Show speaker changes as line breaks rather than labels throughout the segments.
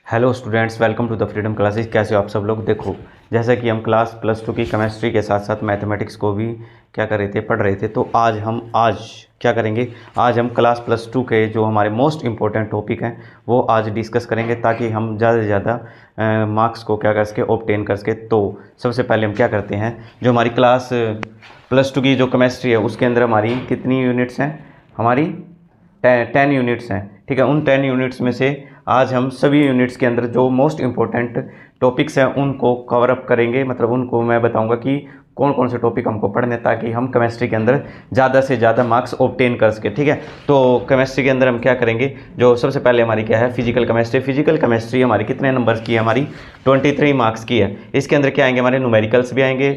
Hello students, welcome to the freedom classes. कैसे हो आप सब लोग। देखो, जैसा कि हम क्लास +2 की केमिस्ट्री के साथ साथ मैथमेटिक्स को भी क्या कर रहे थे, पढ़ रहे थे। तो आज क्या करेंगे, आज हम क्लास +2 के जो हमारे मोस्ट इंपॉर्टेंट टॉपिक हैं वो आज डिस्कस करेंगे, ताकि हम ज़्यादा से ज़्यादा मार्क्स को क्या कर सके, ऑब्टेन कर सके। तो सबसे पहले हम क्या करते हैं, जो हमारी क्लास +2 की जो केमिस्ट्री है उसके अंदर हमारी कितनी यूनिट्स हैं, हमारी 10 यूनिट्स हैं। ठीक है, उन 10 यूनिट्स में से आज हम सभी यूनिट्स के अंदर जो मोस्ट इम्पोर्टेंट टॉपिक्स हैं उनको कवर अप करेंगे। मतलब उनको मैं बताऊंगा कि कौन कौन से टॉपिक हमको पढ़ने, ताकि हम केमिस्ट्री के अंदर ज़्यादा से ज़्यादा मार्क्स ऑब्टेन कर सके। ठीक है, तो केमिस्ट्री के अंदर हम क्या करेंगे, जो सबसे पहले हमारी क्या है, फिजिकल केमिस्ट्री। फिजिकल केमिस्ट्री हमारी कितने नंबर्स की है, हमारी 23 मार्क्स की है। इसके अंदर क्या आएंगे, हमारे न्यूमेरिकल्स भी आएंगे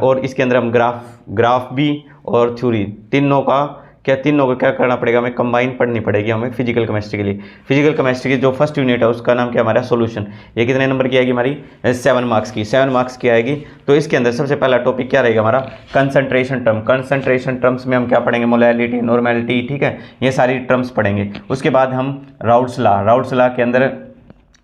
और इसके अंदर हम ग्राफ भी और थ्योरी, तीनों को क्या करना पड़ेगा, हमें कंबाइन पढ़नी पड़ेगी हमें फिजिकल केमिस्ट्री के लिए। फिजिकल केमिस्ट्री की जो फर्स्ट यूनिट है उसका नाम क्या, हमारा सॉल्यूशन। ये कितने नंबर की आएगी, हमारी 7 मार्क्स की। 7 मार्क्स की आएगी। तो इसके अंदर सबसे पहला टॉपिक क्या रहेगा, हमारा कंसंट्रेशन टर्म। कंसंट्रेशन टर्म्स में हम क्या पढ़ेंगे, मोलैलिटी, नॉर्मेलिटी। ठीक है, ये सारी टर्म्स पढ़ेंगे। उसके बाद हम राउट्स लॉ के अंदर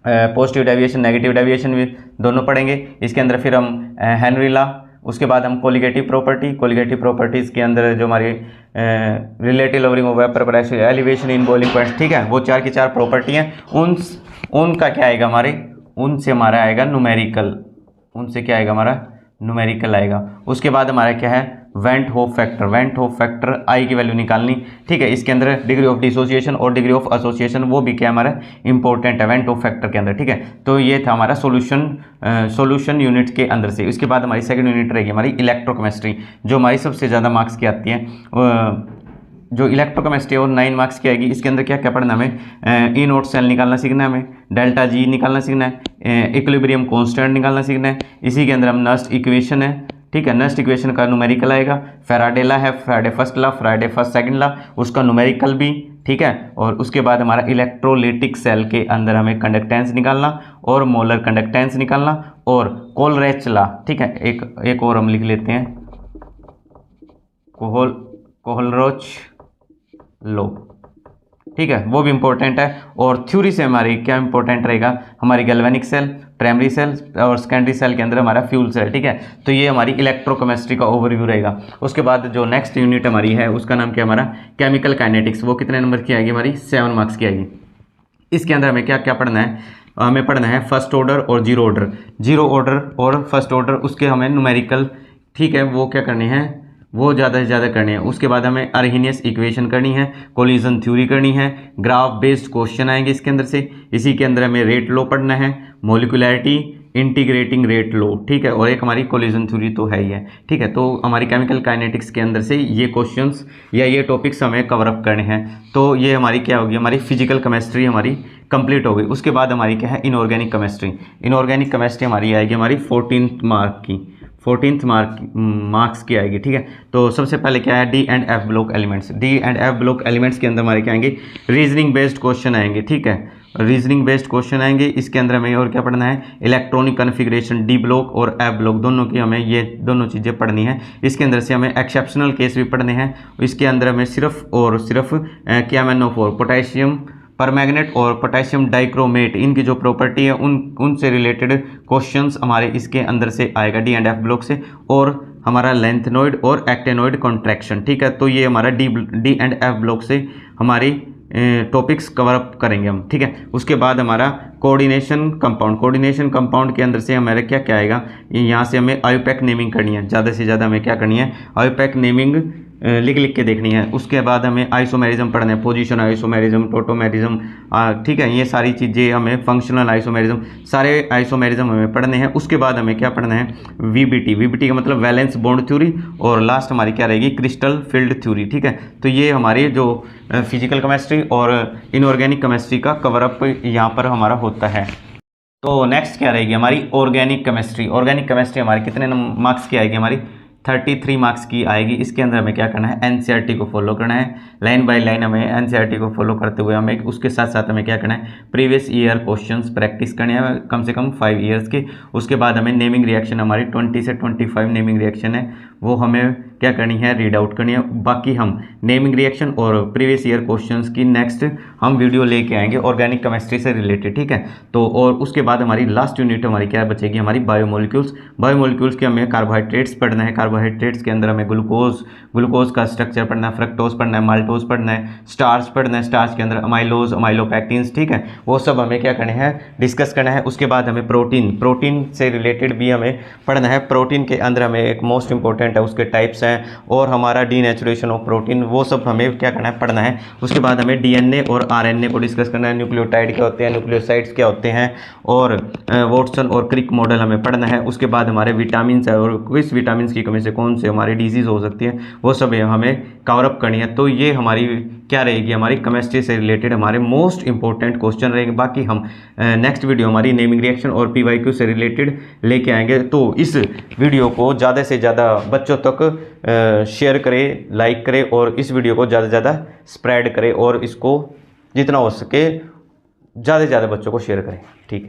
पॉजिटिव डेविएशन, नेगेटिव डेविएशन भी दोनों पढ़ेंगे। इसके अंदर फिर हम हेनरी लॉ, उसके बाद हम कोलिगेटिव प्रॉपर्टीज़ के अंदर जो हमारी relative lowering of vapour pressure, elevation in boiling points. ठीक है, वो 4 की 4 प्रॉपर्टी हैं। उनका क्या आएगा, उनसे हमारा आएगा न्यूमेरिकल। उनसे क्या आएगा, हमारा न्यूमेरिकल आएगा। उसके बाद हमारा क्या है, वेंट होप फैक्टर आई की वैल्यू निकालनी। ठीक है, इसके अंदर डिग्री ऑफ डिसोसिएशन और डिग्री ऑफ एसोसिएशन वो भी क्या हमारा इंपॉर्टेंट है वेंट होप फैक्टर के अंदर। ठीक है, तो ये था हमारा सॉल्यूशन यूनिट के अंदर से। इसके बाद हमारी सेकंड यूनिट रहेगी हमारी इलेक्ट्रोकेमिस्ट्री, जो हमारी सबसे ज़्यादा मार्क्स की आती है। जो इलेक्ट्रोकेमिस्ट्री और 9 मार्क्स की आएगी। इसके अंदर क्या क्या पढ़ना है, हमें ई नोट सेल निकालना सीखना है, हमें डेल्टा जी निकालना सीखना है, इक्विलिब्रियम कांस्टेंट निकालना सीखना है। इसी के अंदर हम नस्ट इक्वेशन है। ठीक है, नस्ट इक्वेशन का न्यूमेरिकल आएगा। फैराडे लॉ है, फैराडे फर्स्ट सेकंड लॉ, उसका न्यूमेरिकल भी। ठीक है, और उसके बाद हमारा इलेक्ट्रोलिटिक सेल के अंदर हमें कंडक्टेंस निकालना और मोलर कंडक्टेंस निकालना और कोलरेच लॉ। ठीक है, एक और हम लिख लेते हैं, कोहलरोच लो। ठीक है, वो भी इंपॉर्टेंट है। और थ्योरी से हमारी क्या इंपॉर्टेंट रहेगा, हमारी गैल्वेनिक सेल, प्राइमरी सेल और सेकेंडरी सेल के अंदर हमारा फ्यूल सेल। ठीक है, तो ये हमारी इलेक्ट्रोकेमिस्ट्री का ओवरव्यू रहेगा। उसके बाद जो नेक्स्ट यूनिट हमारी है उसका नाम क्या, हमारा केमिकल काइनेटिक्स। वो कितने नंबर की आएगी, हमारी 7 मार्क्स की आएगी। इसके अंदर हमें क्या क्या पढ़ना है, हमें पढ़ना है फर्स्ट ऑर्डर और जीरो ऑर्डर और फर्स्ट ऑर्डर, उसके हमें न्यूमेरिकल। ठीक है, वो क्या करनी है, वो ज़्यादा से ज़्यादा करनी है। उसके बाद हमें अर्हीनियस इक्वेशन करनी है, कोलिजन थ्योरी करनी है, ग्राफ बेस्ड क्वेश्चन आएंगे इसके अंदर से। इसी के अंदर हमें रेट लॉ पढ़ना है, मोलिकुलैरिटी, इंटीग्रेटिंग रेट लॉ। ठीक है, और एक हमारी कोलिजन थ्योरी तो है ही है। ठीक है, तो हमारी केमिकल काइनेटिक्स के अंदर से ये क्वेश्चंस या ये टॉपिक्स हमें कवर अप करने हैं। तो ये हमारी क्या होगी, हमारी फिजिकल केमिस्ट्री हमारी कंप्लीट हो गई। उसके बाद हमारी क्या है, इनऑर्गेनिक केमिस्ट्री हमारी आएगी, हमारी 14th मार्क्स की आएगी। ठीक है, तो सबसे पहले क्या है, D and F block elements के अंदर हमारे क्या आएंगे, रीजनिंग बेस्ड क्वेश्चन आएंगे। ठीक है, रीजनिंग बेस्ड क्वेश्चन आएंगे। इसके अंदर हमें और क्या पढ़ना है, इलेक्ट्रॉनिक कन्फिग्रेशन, डी ब्लॉक और एफ ब्लॉक दोनों की हमें ये दोनों चीज़ें पढ़नी है। इसके अंदर से हमें एक्सेप्शनल केस भी पढ़ने हैं। इसके अंदर हमें सिर्फ KMnO4 पोटेशियम परमैंगनेट और पोटेशियम डाइक्रोमेट, इनकी जो प्रॉपर्टी है उनसे रिलेटेड क्वेश्चंस हमारे इसके अंदर से आएगा, डी एंड एफ ब्लॉक से। और हमारा लेंथनोइड और एक्टेनोइड कॉन्ट्रैक्शन। ठीक है, तो ये हमारा डी एंड एफ ब्लॉक से हमारी टॉपिक्स कवर अप करेंगे हम। ठीक है, उसके बाद हमारा कोऑर्डिनेशन कंपाउंड के अंदर से हमारा क्या क्या आएगा, यहाँ से हमें आयोपैक नेमिंग करनी है। ज़्यादा से ज़्यादा हमें क्या करनी है, आयोपैक नेमिंग लिख के देखनी है। उसके बाद हमें आइसोमेरिज्म पढ़ना है, पोजीशन आइसोमेरिज्म, टोटोमेरिज्म। ठीक है, ये सारी चीज़ें हमें, फंक्शनल आइसोमेरिज्म, सारे आइसोमेरिज्म हमें पढ़ने हैं। उसके बाद हमें क्या पढ़ना है, वीबीटी का मतलब वैलेंस बॉन्ड थ्योरी। और लास्ट हमारी क्या रहेगी, क्रिस्टल फील्ड थ्योरी। ठीक है, तो ये हमारी जो फिजिकल केमिस्ट्री और इनऑर्गेनिक केमिस्ट्री का कवर अप यहाँ पर हमारा होता है। तो नेक्स्ट क्या रहेगी, हमारी ऑर्गेनिक केमिस्ट्री हमारी कितने मार्क्स की आएगी, हमारी 33 मार्क्स की आएगी। इसके अंदर हमें क्या करना है, एनसीईआरटी को फॉलो करना है, लाइन बाय लाइन हमें एनसीईआरटी को फॉलो करते हुए हमें उसके साथ साथ हमें क्या करना है, प्रीवियस ईयर क्वेश्चंस प्रैक्टिस करने हैं कम से कम 5 ईयर्स के। उसके बाद हमें नेमिंग रिएक्शन, हमारी 20 से 25 नेमिंग रिएक्शन है, वो हमें क्या करनी है, रीड आउट करनी है। बाकी हम नेमिंग रिएक्शन और प्रीवियस ईयर क्वेश्चंस की नेक्स्ट हम वीडियो लेके आएंगे ऑर्गेनिक केमिस्ट्री से रिलेटेड, ठीक है। तो और उसके बाद हमारी लास्ट यूनिट हमारी क्या बचेगी, हमारी बायोमोलिक्यूल्स। बायोमोलिक्यूल्स के हमें कार्बोहाइड्रेट्स पढ़ना है, कार्बोहाइड्रेट्स के अंदर हमें ग्लूकोज का स्ट्रक्चर पढ़ना है, फ्रक्टोज पढ़ना है, माल्टोज पढ़ना है, स्टार्च पढ़ना है, स्टार्च के अंदर अमाइलोज, अमाइलोपैक्टिन्स, ठीक है, वो सब हमें क्या करना है, डिस्कस करना है। उसके बाद हमें प्रोटीन से रिलेटेड भी हमें पढ़ना है। प्रोटीन के अंदर हमें एक मोस्ट इंपॉर्टेंट है, उसके टाइप्स हैं और हमारा डीनेचुरेशन ऑफ प्रोटीन, वो सब हमें क्या करना है, पढ़ना है। उसके बाद हमें डीएनए और आरएनए को डिस्कस करना है, न्यूक्लियोटाइड क्या होते हैं, न्यूक्लियोसाइड्स क्या होते हैं, और वॉटसन और क्रिक मॉडल हमें पढ़ना है। उसके बाद हमारे विटामिन है और किस विटामिन की कमी से कौन से हमारी डिजीज़ हो सकती है, वो सब हमें कवर अप करनी है। तो ये हमारी क्या रहेगी, हमारी केमिस्ट्री से रिलेटेड हमारे मोस्ट इंपॉर्टेंट क्वेश्चन रहेंगे। बाकी हम नेक्स्ट वीडियो हमारी नेमिंग रिएक्शन और पीवाईक्यू से रिलेटेड लेके आएंगे। तो इस वीडियो को ज़्यादा से ज़्यादा बच्चों तक शेयर करें, लाइक करें और इस वीडियो को ज़्यादा से ज़्यादा स्प्रेड करें और इसको जितना हो सके ज़्यादा से ज़्यादा बच्चों को शेयर करें, ठीक है।